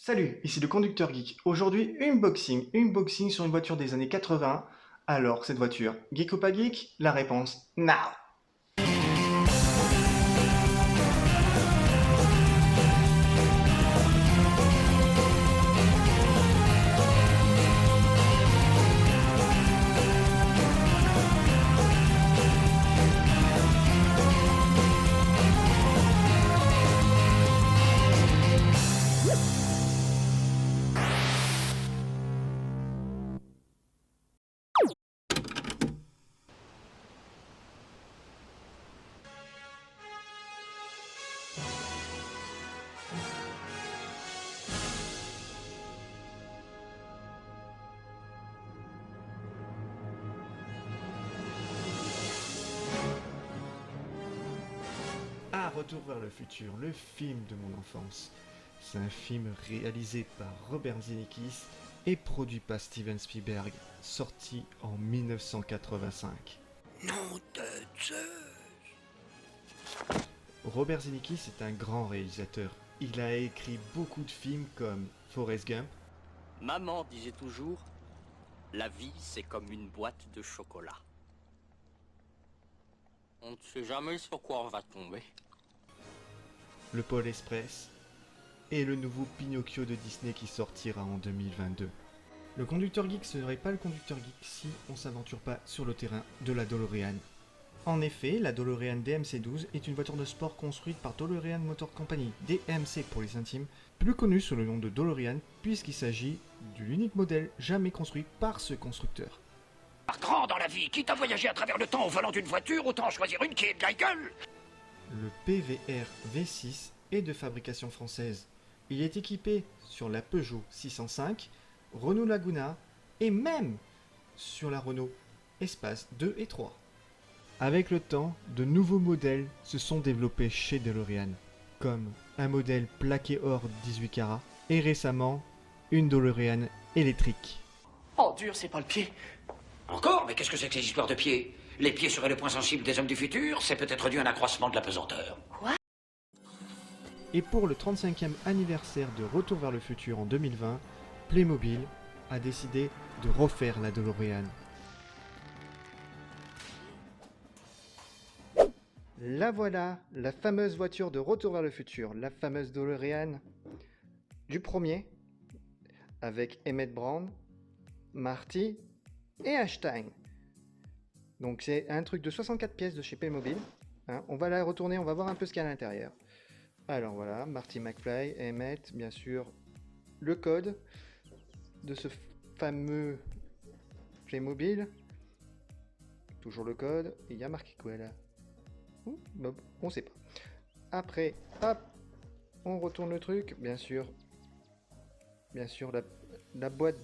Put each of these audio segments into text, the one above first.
Salut, ici le conducteur geek. Aujourd'hui, unboxing sur une voiture des années 80. Alors, cette voiture, geek ou pas geek? La réponse, now! Ah, Retour vers le futur, le film de mon enfance. C'est un film réalisé par Robert Zemeckis et produit par Steven Spielberg, sorti en 1985. Nom de Zeus. Robert Zemeckis est un grand réalisateur. Il a écrit beaucoup de films comme Forrest Gump, Maman disait toujours, la vie c'est comme une boîte de chocolat. On ne sait jamais sur quoi on va tomber. Le Pôle Express et le nouveau Pinocchio de Disney qui sortira en 2022. Le conducteur geek serait pas le conducteur geek si on s'aventure pas sur le terrain de la DeLorean. En effet, la DeLorean DMC-12 est une voiture de sport construite par DeLorean Motor Company, DMC pour les intimes, plus connue sous le nom de DeLorean puisqu'il s'agit de l'unique modèle jamais construit par ce constructeur. Grand dans la vie, quitte à voyager à travers le temps au volant d'une voiture, autant choisir une qui est de la gueule. Le PVR V6 est de fabrication française. Il est équipé sur la Peugeot 605, Renault Laguna et même sur la Renault Espace 2 et 3. Avec le temps, de nouveaux modèles se sont développés chez DeLorean, comme un modèle plaqué or 18 carats et récemment une DeLorean électrique. Oh dur, c'est pas le pied. Encore? Mais qu'est-ce que c'est que ces histoires de pieds? Les pieds seraient le point sensible des hommes du futur? C'est peut-être dû à un accroissement de la pesanteur. Et pour le 35e anniversaire de Retour vers le futur en 2020, Playmobil a décidé de refaire la DeLorean. La voilà, la fameuse voiture de Retour vers le futur, la fameuse DeLorean du premier, avec Emmett Brown, Marty et Einstein. Donc c'est un truc de 64 pièces de chez Playmobil. Hein, on va la retourner, on va voir un peu ce qu'il y a à l'intérieur. Alors voilà, Marty McFly, Emmett, bien sûr, le code de ce fameux Playmobil. Toujours le code, et il y a marqué quoi là? On sait pas. Après, hop, on retourne le truc, bien sûr la boîte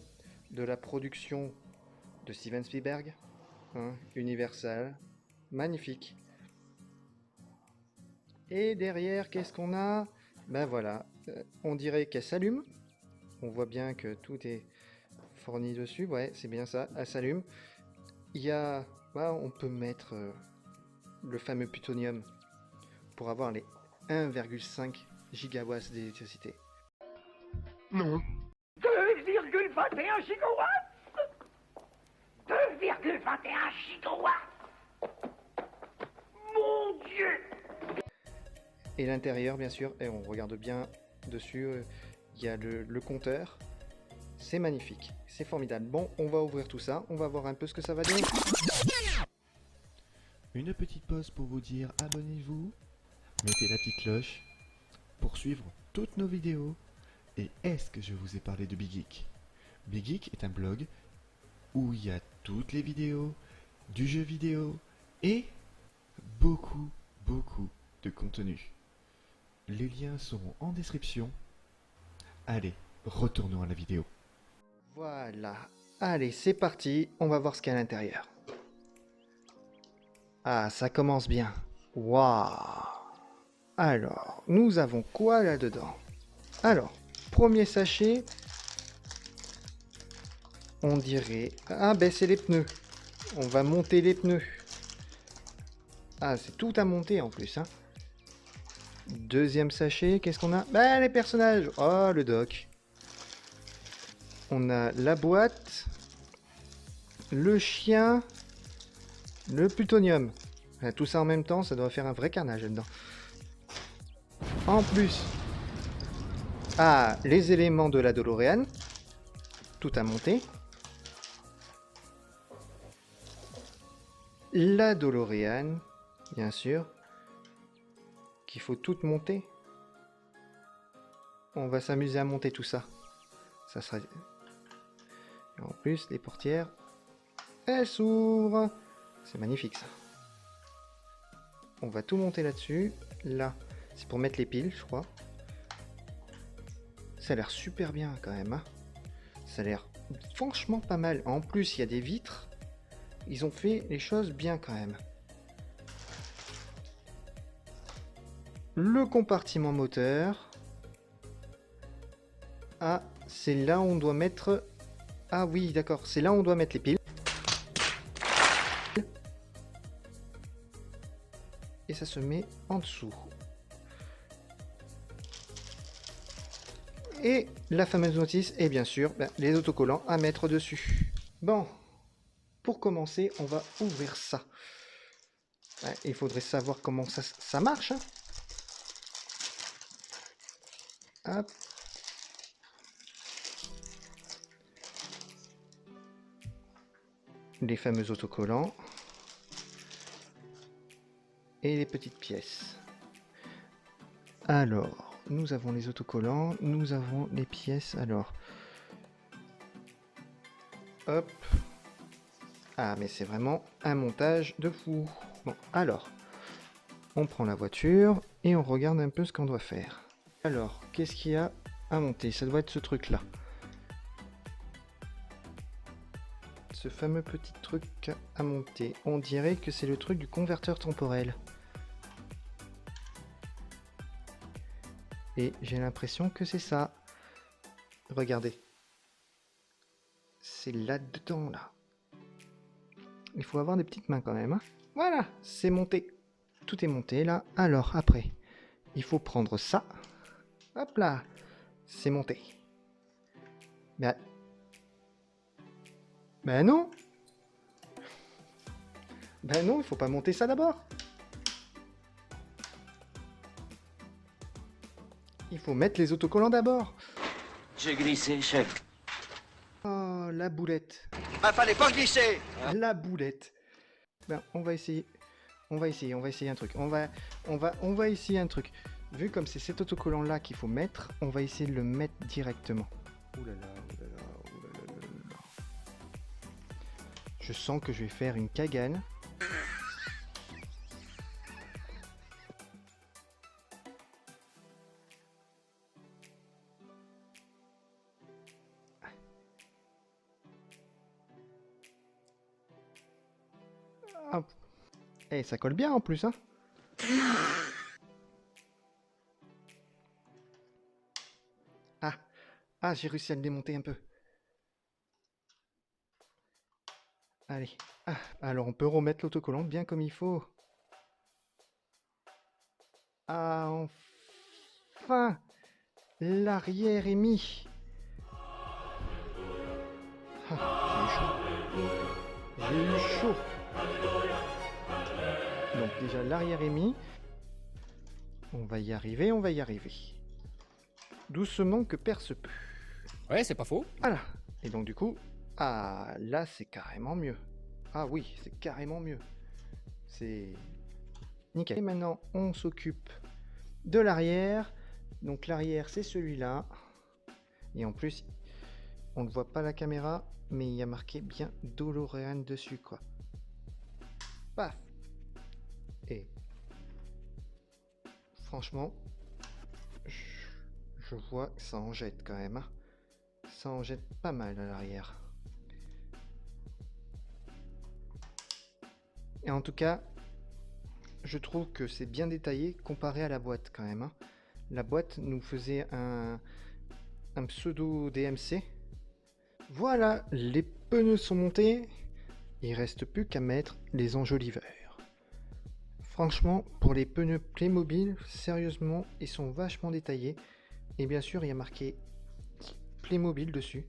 de la production de Steven Spielberg, hein, Universal, magnifique. Et derrière, qu'est-ce qu'on a? Ben voilà, on dirait qu'elle s'allume. On voit bien que tout est fourni dessus, ouais, c'est bien ça, elle s'allume. Il y a, bah, on peut mettre le fameux plutonium pour avoir les 1,5 gigawatts d'électricité. Non. 2,21 gigawatts 2,21 gigawatts. Mon Dieu. Et l'intérieur, bien sûr, et on regarde bien dessus, il y a le compteur. C'est magnifique, c'est formidable. Bon, on va ouvrir tout ça, on va voir un peu ce que ça va donner. Une petite pause pour vous dire abonnez-vous, mettez la petite cloche pour suivre toutes nos vidéos. Et est-ce que je vous ai parlé de Big Geek? Big Geek est un blog où il y a toutes les vidéos, du jeu vidéo et beaucoup de contenu. Les liens seront en description. Allez, retournons à la vidéo. Voilà, allez c'est parti, on va voir ce qu'il y a à l'intérieur. Ah, ça commence bien. Waouh. Alors, nous avons quoi là-dedans? Alors, premier sachet, on dirait... Ah ben c'est les pneus. On va monter les pneus. Ah, c'est tout à monter en plus, hein. Deuxième sachet, qu'est-ce qu'on a? Bah les personnages. Oh, le doc. On a la boîte, le chien, le plutonium. Tout ça en même temps, ça doit faire un vrai carnage là-dedans. En plus, les éléments de la DeLorean. Tout à monter. La DeLorean, bien sûr. Qu'il faut tout monter. On va s'amuser à monter tout ça. Ça sera... Et en plus, les portières, elles s'ouvrent. C'est magnifique ça. On va tout monter là-dessus. Là, c'est pour mettre les piles, je crois. Ça a l'air super bien quand même. Hein. Ça a l'air franchement pas mal. En plus, il y a des vitres. Ils ont fait les choses bien quand même. Le compartiment moteur. Ah, c'est là où on doit mettre... Ah oui, d'accord. C'est là où on doit mettre les piles. Et ça se met en dessous. Et la fameuse notice, et bien sûr, les autocollants à mettre dessus. Bon, pour commencer, on va ouvrir ça. Il faudrait savoir comment ça marche. Hein. Hop. Les fameux autocollants. Et les petites pièces. Alors, nous avons les autocollants, nous avons les pièces. Alors, hop. Ah, mais c'est vraiment un montage de fou. Bon, alors, on prend la voiture et on regarde un peu ce qu'on doit faire. Alors, qu'est-ce qu'il y a à monter? Ça doit être ce truc-là. Ce fameux petit truc à monter. On dirait que c'est le truc du converteur temporel. Et j'ai l'impression que c'est ça. Regardez. C'est là-dedans, là. Il faut avoir des petites mains quand même. Hein. Voilà, c'est monté. Tout est monté, là. Alors, après, il faut prendre ça. Hop là. C'est monté. Ben non. Ben non, il faut pas monter ça d'abord. Il faut mettre les autocollants d'abord. J'ai glissé, chef. Oh, la boulette. Ah, fallait pas glisser. La boulette. Ben, on va essayer un truc. On va essayer un truc. Vu comme c'est cet autocollant là qu'il faut mettre, on va essayer de le mettre directement. Ouh là là, ouh là là, ouh là là là là. Je sens que je vais faire une cagane. Hop. Et ça colle bien en plus, hein. Ah, j'ai réussi à le démonter un peu. Allez. Ah, alors on peut remettre l'autocollant bien comme il faut. Ah, enfin, l'arrière est mis. Ah, j'ai eu chaud. Donc déjà l'arrière est mis. On va y arriver, on va y arriver. Doucement que perd se peut. Ouais, c'est pas faux. Voilà. Et donc du coup, ah là c'est carrément mieux. Ah oui, c'est carrément mieux. C'est nickel. Et maintenant on s'occupe de l'arrière. Donc l'arrière c'est celui-là. Et en plus, on ne voit pas la caméra, mais il y a marqué bien DeLorean dessus quoi. Paf. Et franchement, je vois que ça en jette quand même. Hein. Ça en jette pas mal à l'arrière. Et en tout cas, je trouve que c'est bien détaillé comparé à la boîte quand même. Hein. La boîte nous faisait un pseudo DMC. Voilà, les pneus sont montés. Il reste plus qu'à mettre les enjoliveurs. Franchement, pour les pneus Playmobil, sérieusement, ils sont vachement détaillés. Et bien sûr, il y a marqué Playmobil dessus.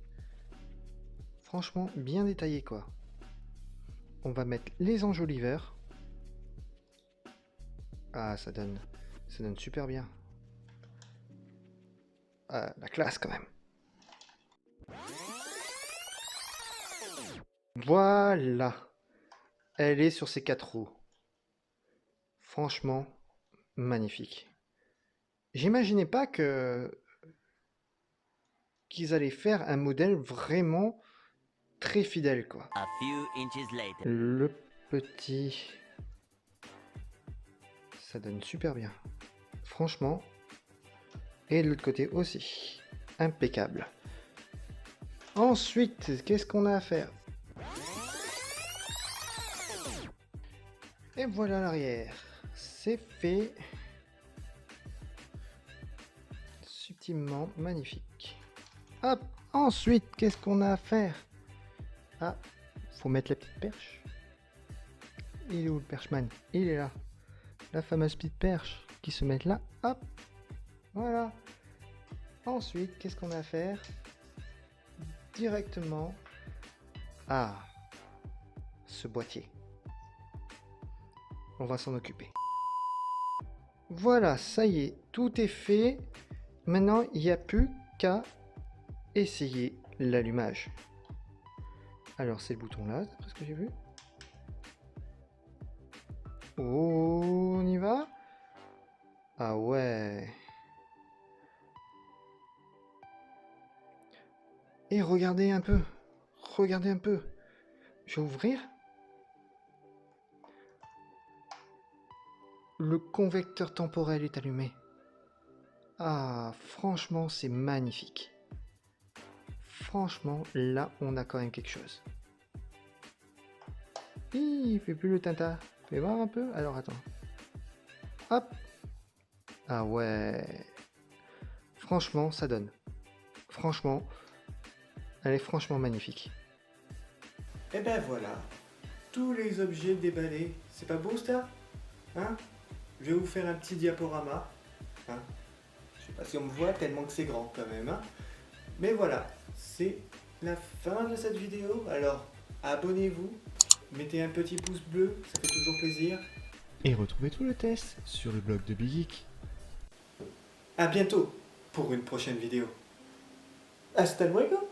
Franchement, bien détaillé quoi. On va mettre les enjoliveurs. Ah, ça donne super bien. Ah, la classe quand même. Voilà. Elle est sur ses 4 roues. Franchement, magnifique. J'imaginais pas qu'ils allaient faire un modèle vraiment très fidèle quoi. A few inches later. Le petit... Ça donne super bien. Franchement. Et de l'autre côté aussi. Impeccable. Ensuite, qu'est-ce qu'on a à faire? Et voilà l'arrière. C'est fait. Subtilement magnifique. Hop. Ensuite, qu'est-ce qu'on a à faire? Ah, faut mettre la petite perche. Il est où le perchman? Il est là. La fameuse petite perche qui se met là. Hop. Voilà. Ensuite, qu'est-ce qu'on a à faire? Directement. Ah. Ce boîtier. On va s'en occuper. Voilà, ça y est. Tout est fait. Maintenant, il n'y a plus qu'à essayer l'allumage. Alors, c'est le bouton là, d'après ce que j'ai vu. Oh, on y va? Ah ouais. Et regardez un peu. Regardez un peu. Je vais ouvrir. Le convecteur temporel est allumé. Ah, franchement, c'est magnifique. Franchement, là, on a quand même quelque chose. Hi, il fait plus le tinta. Fais voir un peu. Alors, attends. Hop. Ah ouais. Franchement, ça donne. Franchement, elle est franchement magnifique. Et ben voilà. Tous les objets déballés. C'est pas beau, ça? Hein? Je vais vous faire un petit diaporama. Hein? Je sais pas si on me voit tellement que c'est grand quand même. Hein? Mais voilà, c'est la fin de cette vidéo. Alors, abonnez-vous, mettez un petit pouce bleu, ça fait toujours plaisir. Et retrouvez tout le test sur le blog de Big Geek. A bientôt pour une prochaine vidéo. Hasta luego!